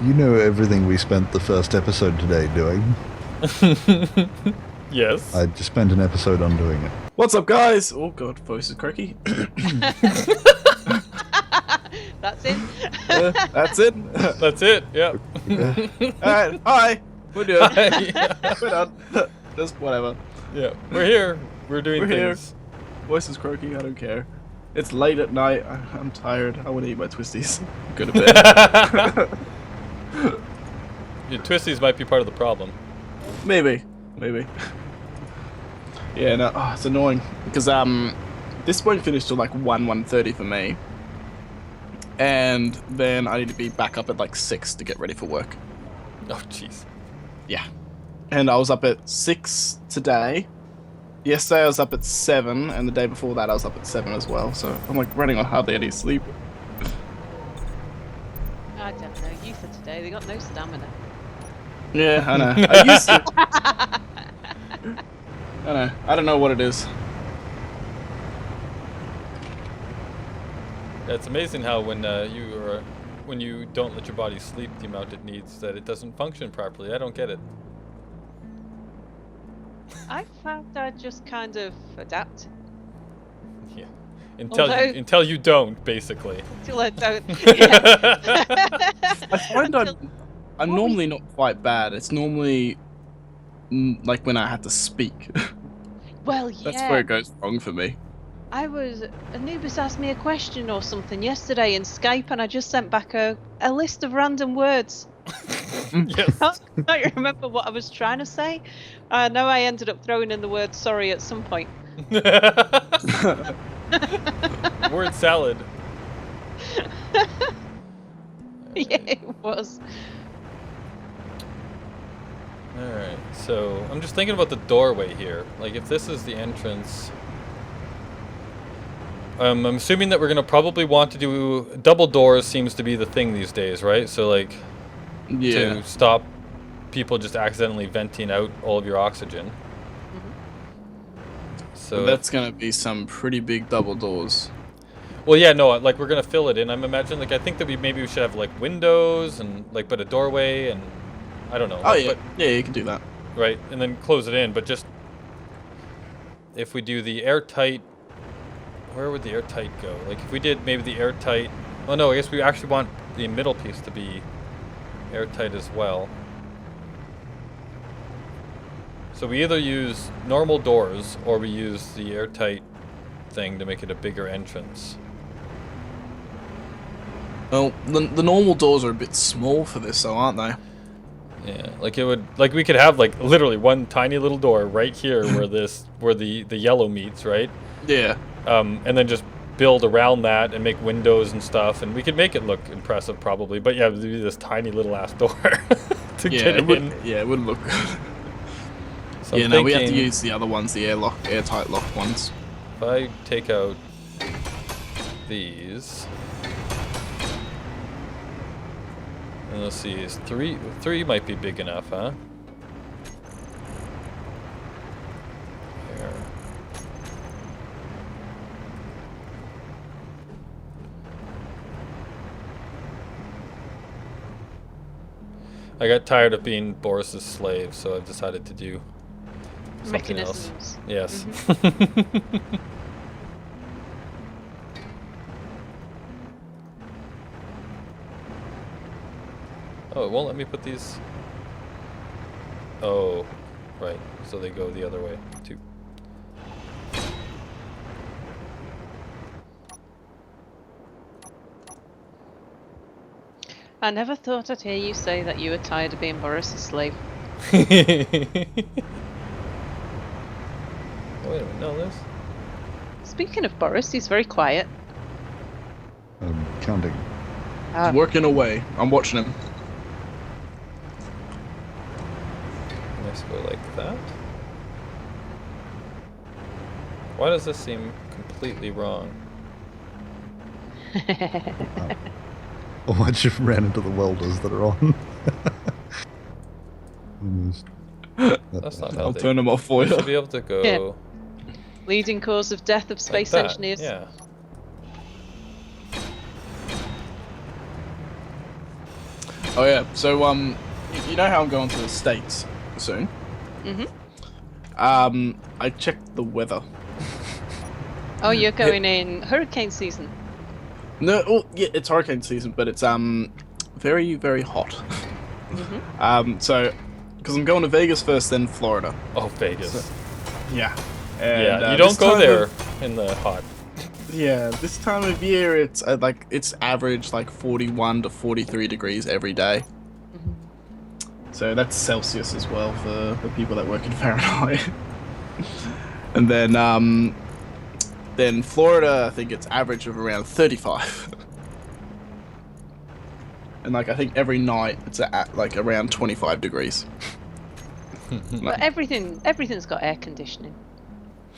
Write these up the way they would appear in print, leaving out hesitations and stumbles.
You know everything we spent the first episode today doing. Yes. I just spent an episode on doing it. What's up, guys? Oh god, voice is croaky. That's it. That's it. That's it. Yep. Alright, hi. We're doing. Hi. We're done. Just whatever. Yeah, we're here. We're doing We're here. things. Voice is croaky. I don't care. It's late at night. I'm tired. I want to eat my twisties. Go to bed. Your twisties might be part of the problem. Maybe. Yeah, no, it's annoying because this won't finish till like 1:30 for me, and then I need to be back up at like 6 to get ready for work. Oh, jeez. Yeah, and I was up at 6 today. Yesterday I was up at 7, and the day before that I was up at 7 as well. So I'm like running on hardly any sleep. I don't know. Youth of today, they got no stamina. Yeah, I know. I used to. I know. I don't know what it is. Yeah, it's amazing how when you don't let your body sleep the amount it needs, that it doesn't function properly. I don't get it. I found I just kind of adapt Yeah. Until you don't, basically. until I don't. Yeah. I find I'm normally not quite bad. It's normally like when I have to speak. Well, yeah. That's where it goes wrong for me. Anubis asked me a question or something yesterday in Skype, and I just sent back a list of random words. Yes. I can't remember what I was trying to say. I know I ended up throwing in the word sorry at some point. Word salad. Yeah, it was. Alright, so I'm just thinking about the doorway here. Like, if this is the entrance, I'm assuming that we're gonna probably want to do double doors. Seems to be the thing these days, right? So like, Yeah. to stop people just accidentally venting out all of your oxygen. So That's gonna be some pretty big double doors. well, yeah, no, like we're gonna fill it in. I'm imagining, like, I think that maybe we should have like windows and like, but a doorway and I don't know. Oh yeah, but, yeah, you can do that. right, and then close it in. But just if we do the airtight, where would the airtight go? Like if we did maybe the airtight. Oh no, I guess we actually want the middle piece to be airtight as well. So we either use normal doors or we use the airtight thing to make it a bigger entrance. Well, the normal doors are a bit small for this, though, aren't they? Yeah, like it would, like we could have like literally one tiny little door right here where the yellow meets, right? Yeah. And then just build around that and make windows and stuff, and we could make it look impressive probably. But yeah, it'd be this tiny little ass door to get in. It wouldn't look good. So Yeah, I'm no, we have to thinking use the other ones, the airtight locked ones. if I take out these, and let's see, is three might be big enough, huh? Here. I got tired of being Boris's slave, so I've decided to do something else. Mechanisms. Yes. Oh, it won't let me put these. Oh, right. So they go the other way too. I never thought I'd hear you say that you were tired of being Boris's slave. Wait a minute, no, this. Speaking of Boris, he's very quiet. I'm counting. Ah, He's working away. I'm watching him. Let's go like that. Why does this seem completely wrong? Oh, I just ran into the welders that are on. Almost. That's not how I'll they turn him off for we you. should be able to go Yeah. Leading cause of death of like space that. engineers. Yeah. Oh yeah. So you know how I'm going to the States soon? Mhm. I checked the weather. Oh, you're going in hurricane season. No, oh, yeah, it's hurricane season, but it's very very hot. So because I'm going to Vegas first, then Florida. Oh, Vegas. So, yeah. And, Yeah, you don't this go time there of- in the hot. yeah, this time of year it's it's average like 41 to 43 degrees every day. So that's Celsius as well for the people that work in Fahrenheit. And then Florida, I think it's average of around 35. And like I think every night it's at like around 25 degrees. But everything's got air conditioning.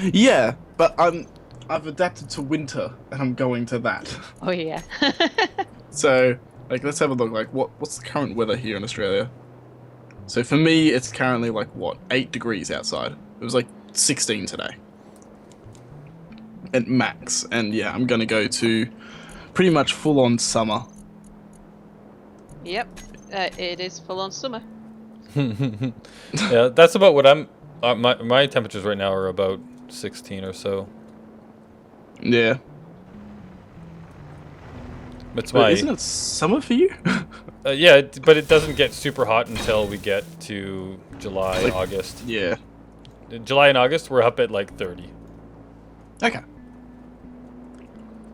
Yeah, but I've adapted to winter and I'm going to that. Oh yeah. So like let's have a look. Like what's the current weather here in Australia? So for me, it's currently like what 8 degrees outside. It was like 16 today. At max, and yeah, I'm gonna go to pretty much full on summer. Yep. It is full on summer. Yeah, that's about what I'm. My temperatures right now are about 16 or so. Yeah. It's But my isn't it summer for you? yeah, but it doesn't get super hot until we get to July, Like- August. Yeah. July and August, we're up at like 30. Okay.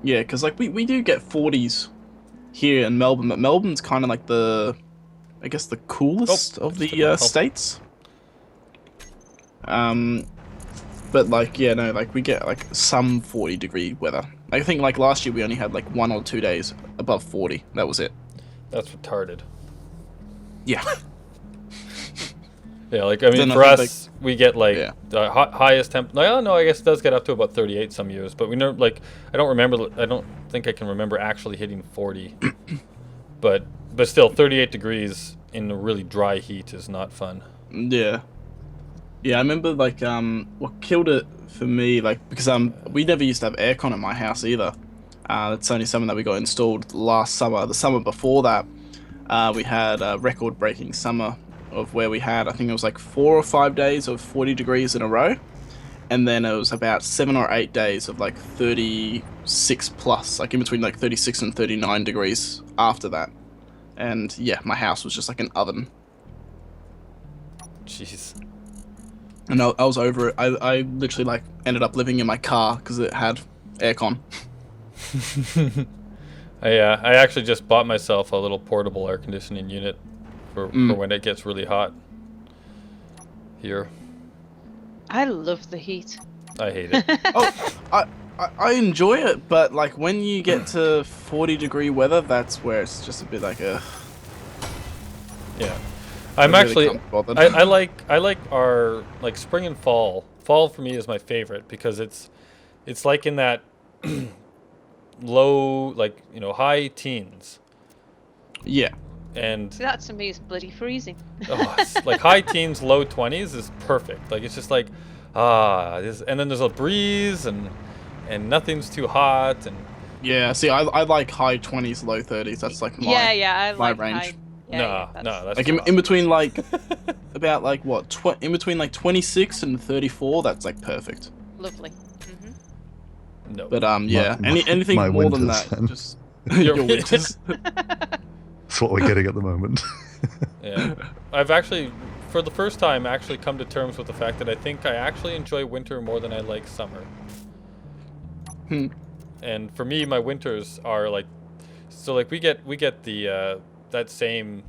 Yeah, because like we do get 40s here in Melbourne, but Melbourne's kind of like I guess the coolest of the states. But like yeah, no, like we get like some 40-degree weather. I think like last year we only had like 1 or 2 days above 40. That was it. That's retarded. Yeah. Yeah, like I mean, Then I for think, us, we get like Yeah. the highest temp. No, I guess it does get up to about 38 some years, but we know like I don't think I can remember actually hitting 40. but still, 38 degrees in a really dry heat is not fun. Yeah. Yeah, I remember like what killed it for me, like because we never used to have aircon at my house either. It's only something that we got installed last summer. The summer before that, we had a record-breaking summer of where we had, I think it was like 4 or 5 days of 40 degrees in a row, and then it was about 7 or 8 days of like 36 plus, like in between like 36 and 39 degrees after that. And yeah, my house was just like an oven. Jeez. And I was over it. I literally like ended up living in my car because it had aircon. I actually just bought myself a little portable air conditioning unit for when it gets really hot here. I love the heat. I hate it. Oh, I enjoy it, but like when you get to 40-degree weather, that's where it's just a bit like a. Yeah, I'm really actually can't be bothered. I like our like spring and fall. Fall for me is my favorite because it's like in that low, like high teens. Yeah. And That to me is bloody freezing. it's like high teens, low 20s is perfect. Like it's just like and then there's a breeze and nothing's too hot and Yeah. See, I like high 20s, low 30s. That's like my I my like range. high. no, that's- that's like too in hot. between like about like what in between like 26 and 34. That's like perfect. Lovely. No. But yeah, anything my more than winters, that, then. just Your your winters. That's what we're getting at the moment. Yeah. I've actually, for the first time, actually come to terms with the fact that I think I actually enjoy winter more than I like summer. And for me, my winters are like, so like we get the that same,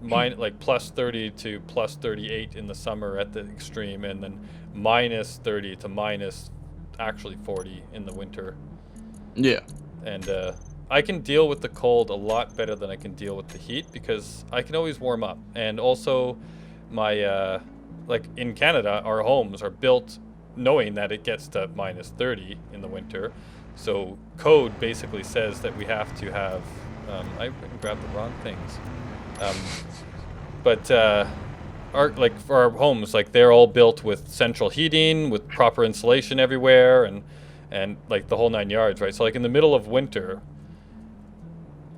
like plus 30 to plus 38 in the summer at the extreme, and then minus 30 to minus actually 40 in the winter. Yeah. And I can deal with the cold a lot better than I can deal with the heat because I can always warm up. And also my like in Canada, our homes are built knowing that it gets to minus 30 in the winter. So code basically says that we have to have I grabbed the wrong things. But like for our homes, like they're all built with central heating, with proper insulation everywhere, and like the whole 9 yards, right? So like in the middle of winter,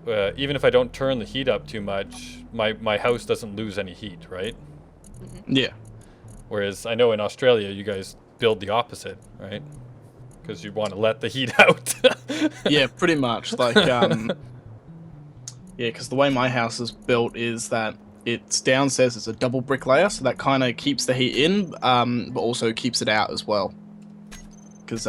even if I don't turn the heat up too much, my house doesn't lose any heat, right? Yeah. Whereas I know in Australia, you guys build the opposite, right? Because you want to let the heat out. Yeah, pretty much. Like, yeah, because the way my house is built is that it's downstairs. It's a double brick layer, so that kind of keeps the heat in, but also keeps it out as well. Because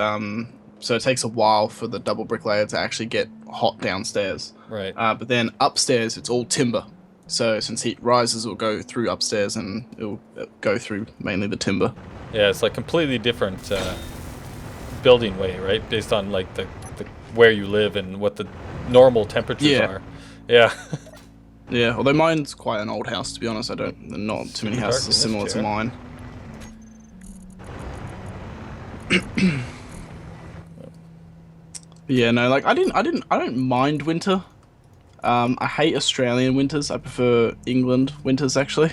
so it takes a while for the double brick layer to actually get hot downstairs. Right. But then upstairs, it's all timber. So since heat rises, it'll go through upstairs and it'll go through mainly the timber. Yeah, it's like completely different building way, right? Based on like the where you live and what the normal temperatures are. Yeah. Yeah, although mine's quite an old house, to be honest. Not too many houses are similar to mine. Yeah, no, like I don't mind winter. I hate Australian winters. I prefer England winters actually.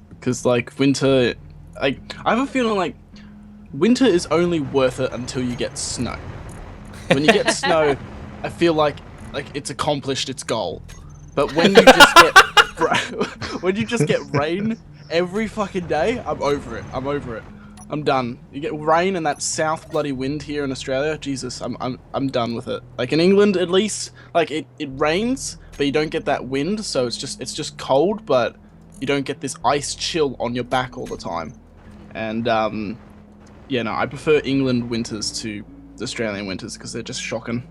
Because like winter, I have a feeling like winter is only worth it until you get snow. When you get snow, I feel like it's accomplished its goal. But when you just get rain every fucking day, I'm over it. I'm done. You get rain and that south bloody wind here in Australia. Jesus, I'm done with it. Like in England, at least, like it rains, but you don't get that wind, so it's just cold, but you don't get this ice chill on your back all the time. And yeah, no, I prefer England winters to Australian winters because they're just shocking.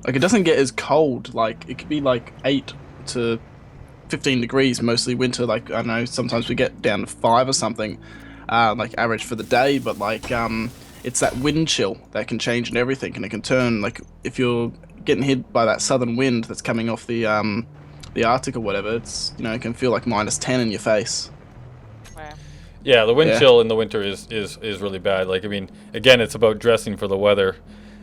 Like it doesn't get as cold. Like it could be like 8 to 15 degrees mostly winter. Like I know sometimes we get down to 5 or something. Like average for the day, but like it's that wind chill that can change and everything, and it can turn like if you're getting hit by that southern wind that's coming off the Arctic or whatever, it's it can feel like -10 in your face. Wow. Yeah, the wind chill in the winter is really bad. Like I mean, again, it's about dressing for the weather.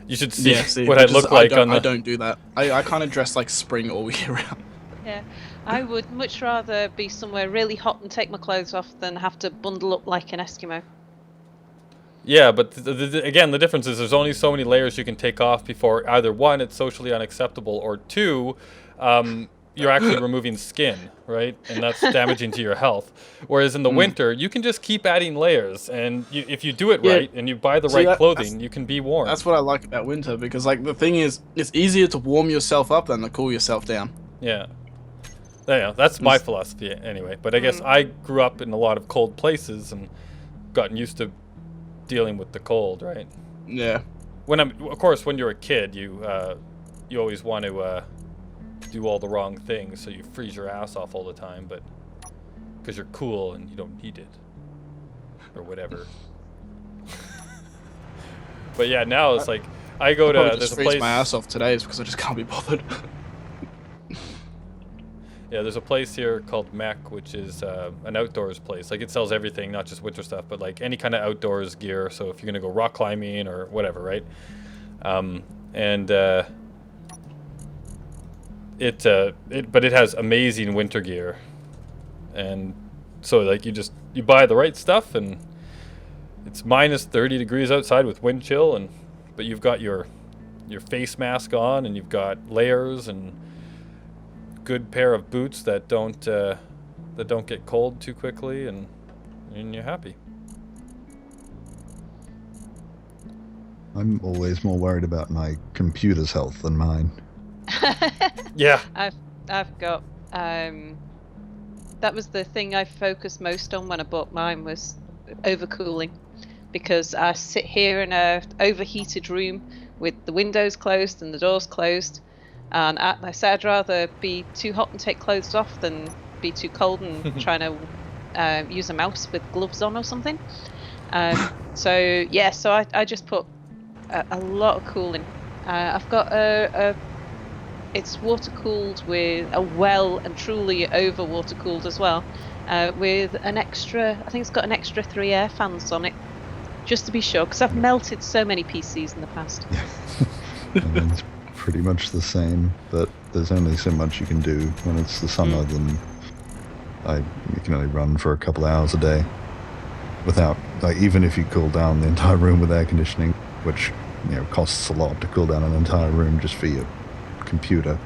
You should see, what I look like on the. I don't do that. I kind of dress like spring all year round. Yeah, I would much rather be somewhere really hot and take my clothes off than have to bundle up like an Eskimo. Yeah, but again, the difference is there's only so many layers you can take off before either one, it's socially unacceptable, or two, you're actually removing skin, right? And that's damaging to your health. Whereas in the winter, you can just keep adding layers, and if you do it right and you buy the right clothing, you can be warm. That's what I like about winter, because like the thing is, it's easier to warm yourself up than to cool yourself down. Yeah. Yeah, that's my philosophy anyway. But I guess I grew up in a lot of cold places and gotten used to dealing with the cold, right? Yeah. Of course, when you're a kid, you always want to do all the wrong things, so you freeze your ass off all the time, but because you're cool and you don't need it or whatever. But yeah, now it's like I go to there's a place. My ass off today is because I just can't be bothered. Yeah, there's a place here called Mech, which is an outdoors place. Like, it sells everything, not just winter stuff, but like any kind of outdoors gear. So if you're gonna go rock climbing or whatever, right? But it has amazing winter gear, and so like you buy the right stuff, and it's -30 degrees outside with wind chill, but you've got your face mask on, and you've got layers and good pair of boots that don't get cold too quickly, and you're happy. I'm always more worried about my computer's health than mine. Yeah. I've got that was the thing I focused most on when I bought mine, was overcooling, because I sit here in a overheated room with the windows closed and the doors closed. And I said I'd rather be too hot and take clothes off than be too cold and trying to use a mouse with gloves on or something. So I just put a lot of cooling. I've got it's water cooled with a well and truly over water cooled as well, with an extra. I think it's got an extra 3 air fans on it, just to be sure, because I've melted so many PCs in the past. It's pretty much the same, but there's only so much you can do when it's the summer. Then you can only run for a couple hours a day without, like, even if you cool down the entire room with air conditioning, which costs a lot to cool down an entire room just for your computer.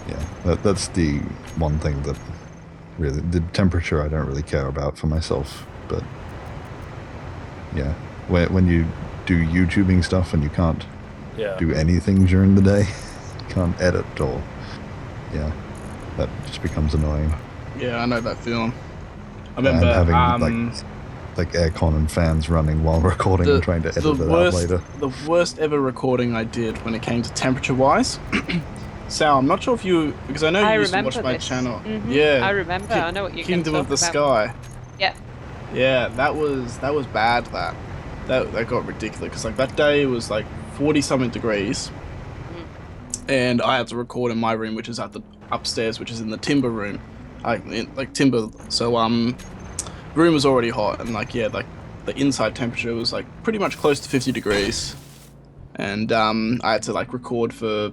Yeah, that's the one thing that really, the temperature I don't really care about for myself, but yeah, when you do YouTubing stuff and you can't do anything during the day, you can't edit or, yeah, that just becomes annoying. Yeah, I know that feeling. I remember having like aircon and fans running while recording and trying to edit it out later. The worst ever recording I did when it came to temperature-wise. Sal, I'm not sure if you, because I know you used to watch my channel. Mm-hmm. Yeah, I remember. I know what you're Kingdom of the about. Sky. Yeah. Yeah, that was bad. That got ridiculous because like that day it was like 40-something degrees, and I had to record in my room, which is at the upstairs, which is in the timber room, like timber. So room was already hot, and like the inside temperature was like pretty much close to 50 degrees, and I had to like record for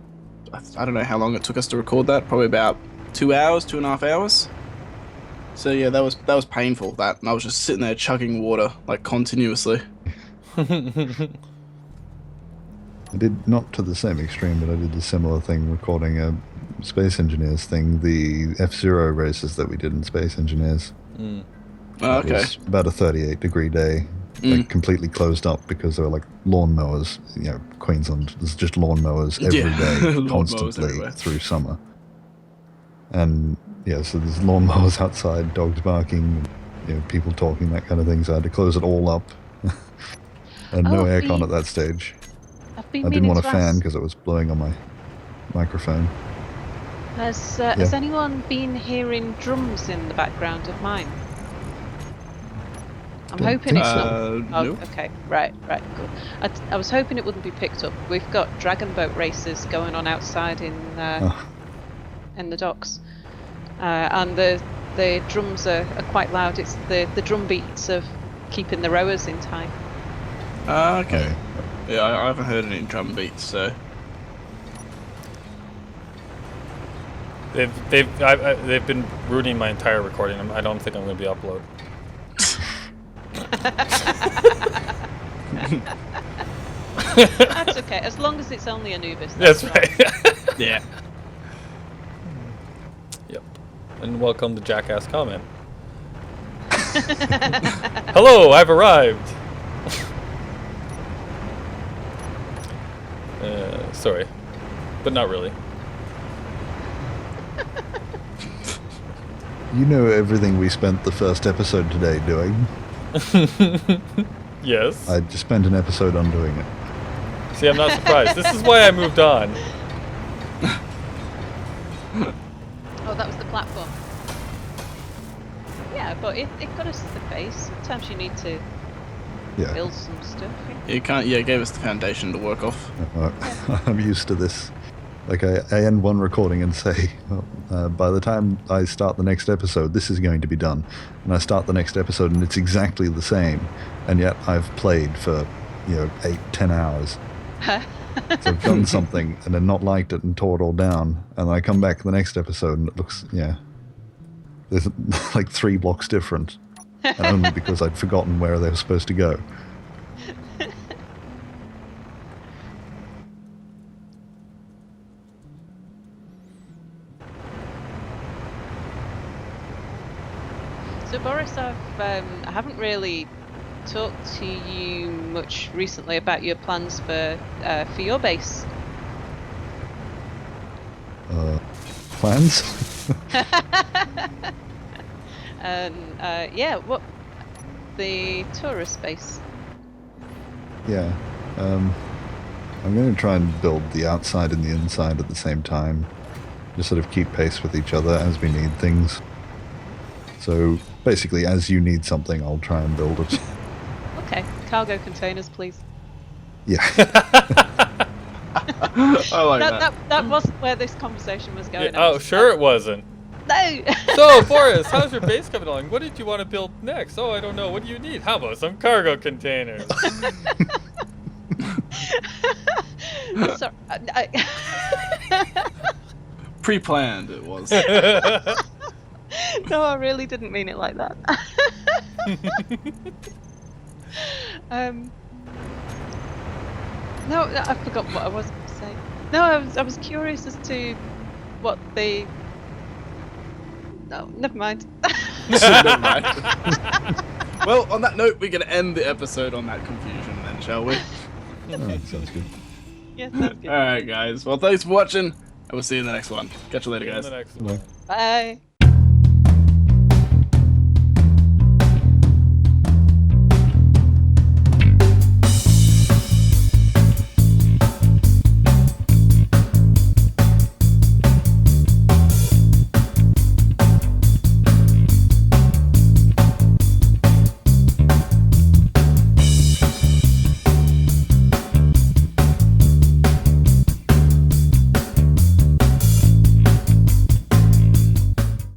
I don't know how long it took us to record that, probably about 2 hours, 2.5 hours. So yeah, that was painful. That, and I was just sitting there chugging water like continuously. I did not to the same extreme, but I did a similar thing recording a Space Engineers thing, the F-Zero races that we did in Space Engineers. Oh, okay. It was about a 38-degree day, like completely closed up because there were like lawnmowers. You know, Queensland, there's just lawnmowers every day, constantly through summer. And yeah, so there's lawnmowers outside, dogs barking, you know, people talking, that kind of thing. So I had to close it all up, and no aircon at that stage. I didn't want a fan because it was blowing on my microphone. Has anyone been hearing drums in the background of mine? I'm hoping it's not. Oh, no. okay, right, good. I was hoping it wouldn't be picked up. We've got dragon boat races going on outside in the docks, and the drums are quite loud. It's the drum beats of keeping the rowers in time. Okay. Yeah, I haven't heard any drum beats, so. They've been ruining my entire recording. I don't think I'm going to be upload. That's okay, as long as it's only Anubis. That's right. Yeah. Yep. And welcome to Jackass Comment. Hello, I've arrived. Sorry, but not really. You know everything we spent the first episode today doing. Yes. I just spent an episode undoing it. See, I'm not surprised. This is why I moved on. Oh, that was the platform. Yeah, but it got us to the base. Sometimes you need to build some stuff. You can't. Yeah, it gave us the foundation to work off. I'm used to this. Like I end one recording and say, well, by the time I start the next episode, this is going to be done. And I start the next episode and it's exactly the same. And yet I've played for, 8-10 hours. So I've done something and then not liked it and tore it all down. And then I come back to the next episode and it looks, there's like 3 blocks different. And only because I'd forgotten where they were supposed to go. So Boris, I haven't really talked to you much recently about your plans for your base. Plans? What the tourist base? Yeah, I'm going to try and build the outside and the inside at the same time. Just sort of keep pace with each other as we need things. So basically, as you need something, I'll try and build it. Okay, cargo containers, please. Yeah. I like that. That wasn't where this conversation was going. Oh, sure it wasn't. No. So, Boris, how's your base coming along? What did you want to build next? Oh, I don't know. What do you need? How about some cargo containers? Sorry. Pre-planned, it was. No, I really didn't mean it like that. No, I forgot what I was say? No, I was curious as to what the. No, never mind. Never mind. Well, on that note, we're going to end the episode on that confusion then, shall we? Alright, sounds good. Yeah, sounds good. Alright, guys. Well, thanks for watching, and we'll see you in the next one. Catch you later, See you in guys. the next Bye. one. Bye.